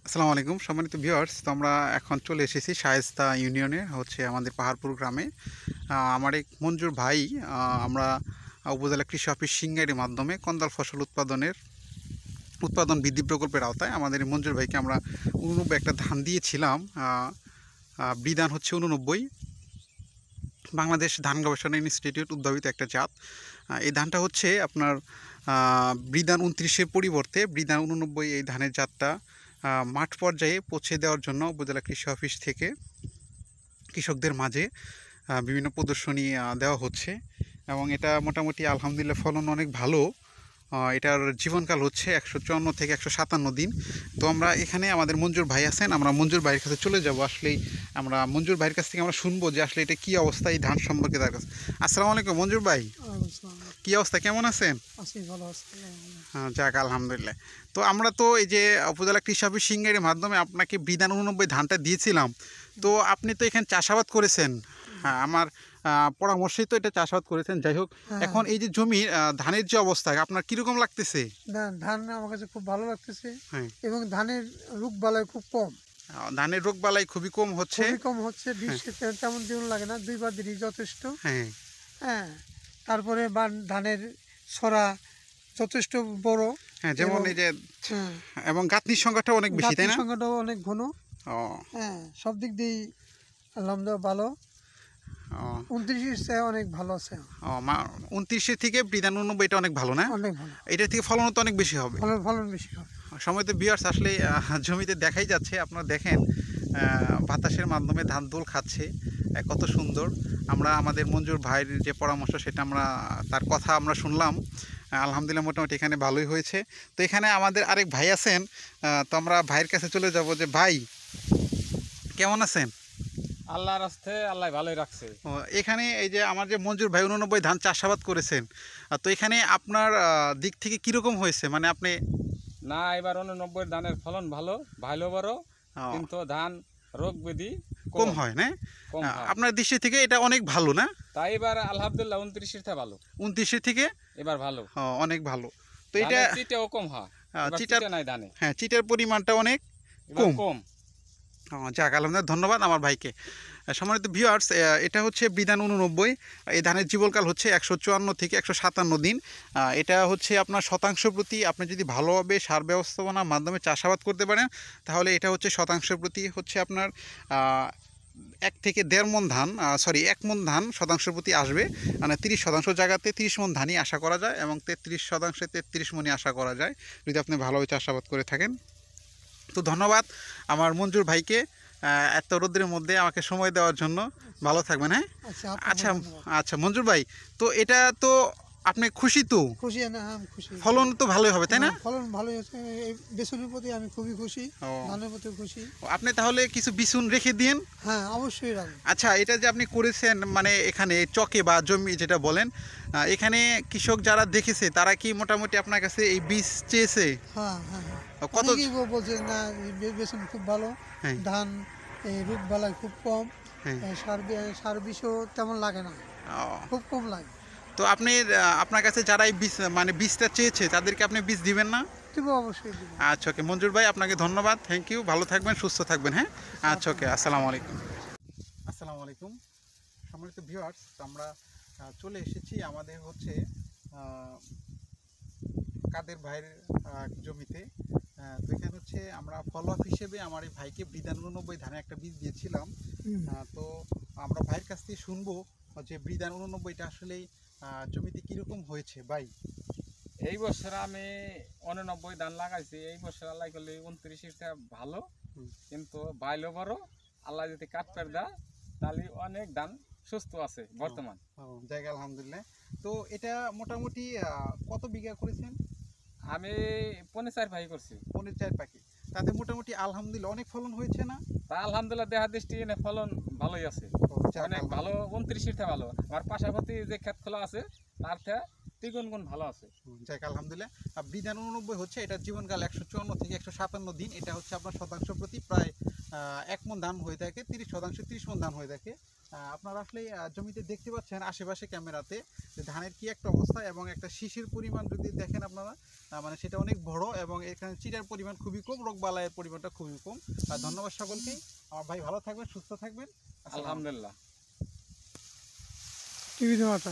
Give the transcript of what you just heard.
আসসালামু আলাইকুম সম্মানিত ভিউয়ার্স। তো আমরা এখন চলে এসেছি শায়েস্তা ইউনিয়নে আমাদের পাহাড়পুর গ্রামে। আমার এক মঞ্জুর ভাই, আমরা উপজেলা কৃষি অফিস সিংগাইয়ের মাধ্যমে কন্দাল ফসল উৎপাদন বৃদ্ধি প্রকল্পের আওতায় আমাদের এই মঞ্জুর ভাইকে আমরা 89 একটা ধান দিয়েছিলাম। বিধান হচ্ছে 89, বাংলাদেশ ধান গবেষণা ইনস্টিটিউট উদ্ভাবিত একটা জাত। এই ধানটা হচ্ছে আপনার বিধান 29-এর পরিবর্তে বিধান 89 এই ধানের জাতটা মাঠ পর্যায়ে পৌঁছে দেওয়ার জন্য উপজেলা কৃষি অফিস থেকে কৃষকদের মাঝে বিভিন্ন প্রদর্শনী দেওয়া হচ্ছে এবং এটা মোটামুটি আলহামদুলিল্লাহ ফলন অনেক ভালো। এটার জীবনকাল হচ্ছে 154 থেকে 157 দিন। তো আমরা এখানে আমাদের মঞ্জুর ভাই আছেন, আমরা মঞ্জুর ভাইয়ের কাছে চলে যাব। আসলেই আমরা মঞ্জুর ভাইয়ের কাছ থেকে আমরা শুনবো যে আসলে এটা কী অবস্থা এই ধান সম্পর্কে তার কাছে। আসসালামু আলাইকুম মঞ্জুর ভাই, কী অবস্থা, কেমন আছেন? হ্যাঁ, যাক আলহামদুলিল্লাহ। তো আমরা তো এই যে উপজেলা কৃষি অফিস সিংগাইয়ের মাধ্যমে আপনাকে বিধান 89 ধানটা দিয়েছিলাম। তো আপনি তো এখানে চাষাবাদ করেছেন, হ্যাঁ আমার পরামর্শেই তো এটা চাষাবাদ করেছেন। যাই হোক, এখন এই যে জমির ধানের যে অবস্থা আপনার কীরকম লাগতেছে? ধান আমার কাছে খুব ভালো লাগতেছে। হ্যাঁ, এবং ধানের রোগবালাই খুব কম। ধানের রোগবালাই খুবই কম হচ্ছে। বিষ তেমন দিন লাগে না, দুইবার দিনই যথেষ্ট। হ্যাঁ, হ্যাঁ, তারপরে ধানের ছড়া যথেষ্ট বড়। হ্যাঁ, যেমন এই যে এবং গাঁথনির সংখ্যাটাও অনেক বেশি, তাই না? সংখ্যাটাও অনেক ঘন। হ্যাঁ, সব দিক দিয়েই আলহামদুলিল্লাহ ভালো। 29-এর চেয়ে অনেক ভালো আছে। 29 থেকে বিধান 89 এটা অনেক ভালো না? অনেক ভালো। এটা থেকে ফলন তো অনেক বেশি হবে। ফলন বেশি হবে। সময় তো ভিউয়ার্স আসলে জমিতে দেখাই যাচ্ছে, আপনারা দেখেন বাতাসের মাধ্যমে ধান দোল খাচ্ছে, কত সুন্দর। আমরা আমাদের মঞ্জুর ভাইয়ের যে পরামর্শ সেটা আমরা তার কথা আমরা শুনলাম। আলহামদুলিল্লাহ মোটামুটি এখানে ভালোই হয়েছে। তো এখানে আমাদের আরেক ভাই আছেন, তো আমরা ভাইয়ের কাছে চলে যাব যে ভাই কেমন আছেন? আল্লাহর রাস্তে আল্লাহ ভালোই রাখছে। এখানে এই যে আমার যে মঞ্জুর ভাই 89 ধান চাষাবাদ করেছেন, তো এখানে আপনার দিক থেকে কীরকম হয়েছে? মানে আপনি না, এবার 89 ধানের ফলন ভালো বড়, কিন্তু ধান রোগ ব্যাধি কম হয় না? কম হয়। আপনার দৃষ্টি থেকে এটা অনেক ভালো না? তাই এবার আলহামদুলিল্লাহ 29-এর থেকে ভালো। 29 থেকে এবার ভালো, অনেক ভালো। তো এটা চিটাও কম হয়, চিটার নাই ধানে। হ্যাঁ, চিটার পরিমাণটা অনেক এবার কম। কম। যাক আলহামদুলিল্লাহ, ধন্যবাদ আমার ভাইকে। সম্মানিত ভিউয়ার্স, এটা হচ্ছে বিধান 89। এই ধানের জীবনকাল হচ্ছে 154 থেকে 157 দিন। এটা হচ্ছে আপনার শতাংশ প্রতি আপনি যদি ভালোভাবে সার ব্যবস্থাপনার মাধ্যমে চাষাবাদ করতে পারেন, তাহলে এটা হচ্ছে শতাংশ প্রতি হচ্ছে আপনার 1 থেকে 1.5 মণ ধান, 1 মণ ধান শতাংশ প্রতি আসবে। মানে 30% জায়গাতে 30 মণ ধানই আশা করা যায় এবং 33% 33 মণই আশা করা যায় যদি আপনি ভালোভাবে চাষাবাদ করে থাকেন। তো ধন্যবাদ আমার মঞ্জুর ভাইকে এত রোদ্রের মধ্যে আমাকে সময় দেওয়ার জন্য। ভালো থাকবেন। হ্যাঁ, আচ্ছা আচ্ছা মঞ্জুর ভাই, তো এটা তো আপনি খুশি তো? খুশি না, আমি খুশি। ফলন তো ভালোই হবে, তাই না? ফলন ভালোই হচ্ছে। এই বেসনের প্রতি আমি খুবই খুশি, ধানের প্রতি খুশি। আপনি তাহলে কিছু বিচুন রেখে দিন। হ্যাঁ, অবশ্যই রাখবো। আচ্ছা, এটা যে আপনি করেছেন মানে এখানে চকে বা জমি যেটা বলেন, এখানে কৃষক যারা দেখেছে তারা কি মোটামুটি আপনার কাছে এই বীজ চেয়েছে? হ্যাঁ হ্যাঁ হ্যাঁ, কত বলছে না বেসন খুব ভালো, ধান এই রোগ বালাই খুব কম, সার বিষও তেমন লাগে না, খুব কম লাগে। তো আপনি আপনার কাছে যারা এই বীজ মানে বীজটা চেয়েছে তাদেরকে আপনি বীজ দিবেন না? দিব, অবশ্যই দিব। আচ্ছা ওকে মঞ্জুর ভাই, আপনাকে ধন্যবাদ, থ্যাংক ইউ, ভালো থাকবেন, সুস্থ থাকবেন। হ্যাঁ, আচ্ছা ওকে, আসসালামু আলাইকুম। আসসালামু আলাইকুম সম্মানিত ভিউয়ার্স, আমরা চলে এসেছি আমাদের হচ্ছে কাদের ভাইয়ের জমিতে। তো এখানে হচ্ছে আমরা ফলো আপ হিসেবে আমার এই ভাইকে বিধান 89 ধানে একটা বীজ দিয়েছিলাম। তো আমরা ভাইয়ের কাছ থেকে শুনবো যে বিধান 89টা আসলে জমিতে কীরকম হয়েছে। ভাই, এই বছর আমি 89 ধান লাগাইছি। এই বছর আল্লাহ করলে 29-টা ভালো, কিন্তু বাইলো বড়। আল্লাহ যদি কাটপের দেয় তাহলে অনেক ধান সুস্থ আছে বর্তমান জায়গা আলহামদুলিল্লাহ। তো এটা মোটামুটি কত বিঘা করেছেন? আমি 4.5 ভাই করছি। 4.5 পাখি, তাতে মোটামুটি আলহামদুলিল্লাহ অনেক ফলন হয়েছে না? তা আলহামদুলিল্লাহ দেখা দৃষ্টি ফলন ভালোই আছে, অনেক ভালো। 29-টা ভালো। আমার পাশাপাশি যে ক্ষেত খোলা আছে তার থেকে 3 গুণ ভালো আছে। যাক আলহামদুলিল্লাহ। বিধান 89 হচ্ছে এটার জীবনকাল 154 থেকে 157 দিন। এটা হচ্ছে আপনার শতাংশ প্রতি প্রায় 1 মণ ধান হয়ে থাকে, 30% 30 মণ ধান হয়ে থাকে। আপনারা আসলে জমিতে দেখতে পাচ্ছেন আশেপাশে ক্যামেরাতে যে ধানের কি একটা অবস্থা, এবং একটা শীষের পরিমাণ যদি দেখেন আপনারা মানে সেটা অনেক বড়, এবং এখানে চিটার পরিমাণ খুবই কম, রোগবালাইয়ের পরিমাণটা খুবই কম। ধন্যবাদ সকলকেই। আমার ভাই ভালো থাকবেন, সুস্থ থাকবেন। আলহামদুলিল্লাহ। টিভিতে মাথা